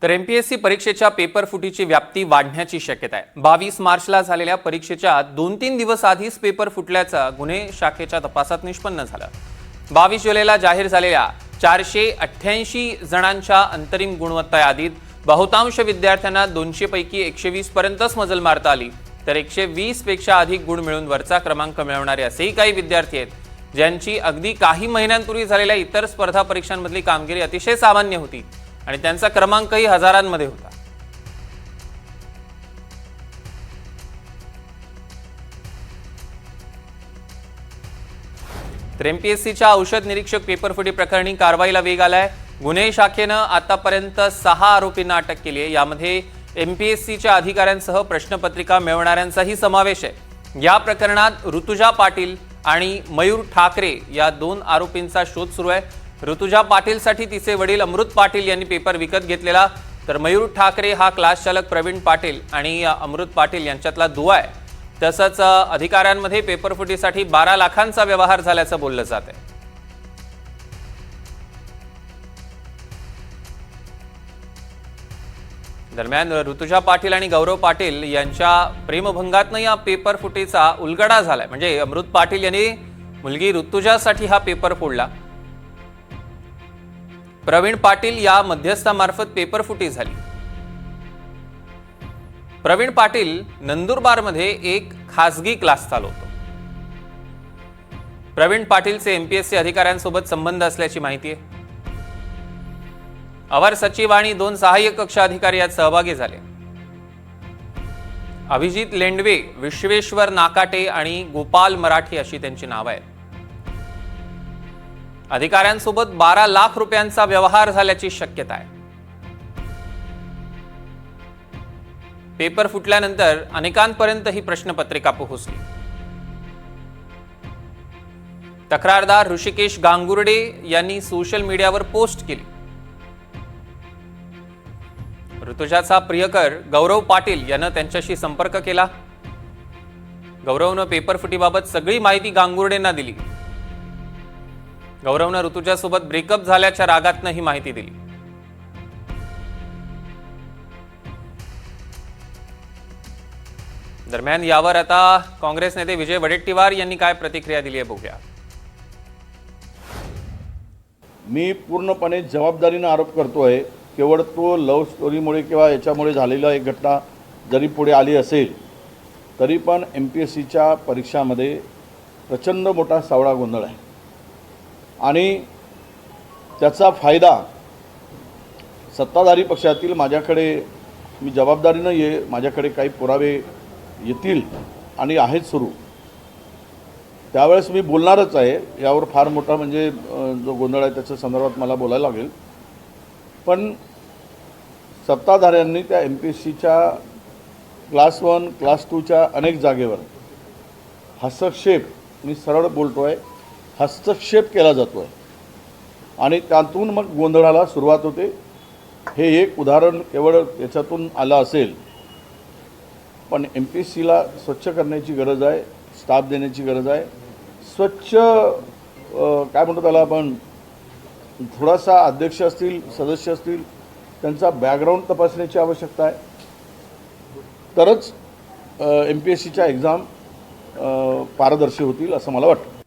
तर एमपीएससी परीक्षेच्या पेपर फुटीची व्याप्ती वाढण्याची शक्यता आहे। 22 मार्चला झालेल्या परीक्षेच्या 2-3 दिवस आधीच पेपर फुटल्याचं गुन्हे शाखेच्या तपासात निष्पन्न झालं। 22 जुलैला जाहीर झालेल्या 488 जणांच्या अंतरिम गुणवत्ता यादीत बहुतांश विद्यार्थ्यांना 200 पैकी 120 पर्यंतच मजल मारता आली, तर 120 पेक्षा अधिक गुण मिळवून वरचा क्रमांक मिळवणारे असेही काही विद्यार्थी आहेत ज्यांची अगदी काही महिन्यांपूर्वी झालेल्या इतर स्पर्धा परीक्षांमधली कामगिरी अतिशय सामान्य होती आणि त्यांचा क्रमांकही हजारांमध्ये होता। तर एमपीएससीच्या औषध निरीक्षक पेपरफुटी प्रकरणी कारवाईला वेग आलाय। गुन्हे शाखेनं आतापर्यंत 6 आरोपींना अटक केली आहे। यामध्ये एमपीएससीच्या अधिकाऱ्यांसह प्रश्नपत्रिका मिळवणाऱ्यांचाही समावेश आहे। या प्रकरणात ऋतुजा पाटील आणि मयूर ठाकरे या 2 आरोपींचा शोध सुरू आहे। ऋतुजा पाटीलसाठी तिचे वडील अमृत पाटील यांनी पेपर विकत घेतलेला, तर मयूर ठाकरे हा क्लास चालक प्रवीण पाटील आणि अमृत पाटील यांच्यातला दुवा आहे। तसंच अधिकाऱ्यांमध्ये पेपरफुटीसाठी 12 लाखांचा व्यवहार झाल्याचं बोललं जात आहे। दरम्यान ऋतुजा पाटील आणि गौरव पाटील यांच्या प्रेमभंगातनं या पेपर फुटीचा उलगडा झालाय। म्हणजे अमृत पाटील यांनी मुलगी ऋतुजासाठी हा पेपर फोडला। प्रवीण पाटील या मध्यस्थामार्फत पेपर फुटी झाली। प्रवीण पाटील नंदुरबारमध्ये एक खासगी क्लास चालवतो। प्रवीण पाटीलचे एमपीएससी अधिकाऱ्यांसोबत संबंध असल्याची माहिती आहे। अवर सचिव आणि 2 सहाय्यक कक्ष अधिकारी यात सहभागी झाले। अभिजित लेंडवे, विश्वेश्वर नाकाटे आणि गोपाल मराठी अशी त्यांची नावं आहेत। अधिकाऱ्यांसोबत 12 लाख रुपयांचा व्यवहार झाल्याची शक्यता आहे। पेपर फुटल्यानंतर अनेकांपर्यंत ही प्रश्नपत्रिका पोहोचली। तक्रारदार ऋषिकेश गांगुर्डे यांनी सोशल मीडियावर पोस्ट केली। ऋतुजाचा प्रियकर गौरव पाटील यानं त्यांच्याशी संपर्क केला। गौरवनं पेपर फुटीबाबत सगळी माहिती गांगुर्डेंना दिली। गौरवनं ऋतुजासोबत ब्रेकअप झाल्याच्या रागातनं ही माहिती दिली। दरम्यान यावर आता काँग्रेस नेते विजय वडेट्टीवार यांनी काय प्रतिक्रिया दिली आहे बघूया। मी पूर्णपणे जबाबदारीने आरोप करतोय। केवळ तो लव्ह स्टोरीमुळे किंवा याच्यामुळे झालेला एक घटना जरी पुढे आली असेल तरी पण एमपीएससीच्या परीक्षामध्ये प्रचंड मोठा सावळा गोंधळ आहे आणि त्याचा फायदा सत्ताधारी पक्षातील माझ्याकडे मी जबाबदारीनं माझ्याकडे काही पुरावे येतील आणि आहेत सुरू, त्यावेळेस मी बोलणारच आहे। यावर फार मोठा म्हणजे जो गोंधळ आहे त्याच्या संदर्भात मला बोलायला लागेल। पण सत्ताधाऱ्यांनी त्या एमपीएससीच्या क्लास 1 क्लास 2च्या अनेक जागेवर हस्तक्षेप, मी सरळ बोलतो आहे, हस्तक्षेप केला जातो आहे आणि त्यातून मग गोंधळाला सुरुवात होते। हे एक उदाहरण केवळ याच्यातून आलं असेल, पण एमपीएससीला स्वच्छ करण्याची गरज आहे, स्टाफ देण्याची गरज आहे। स्वच्छ काय म्हणतो त्याला आपण, थोडासा अध्यक्ष असतील, सदस्य असतील, त्यांचा बॅकग्राऊंड तपासण्याची आवश्यकता आहे, तरच एमपीएससीच्या एक्झाम पारदर्शी होतील असं मला वाटतं।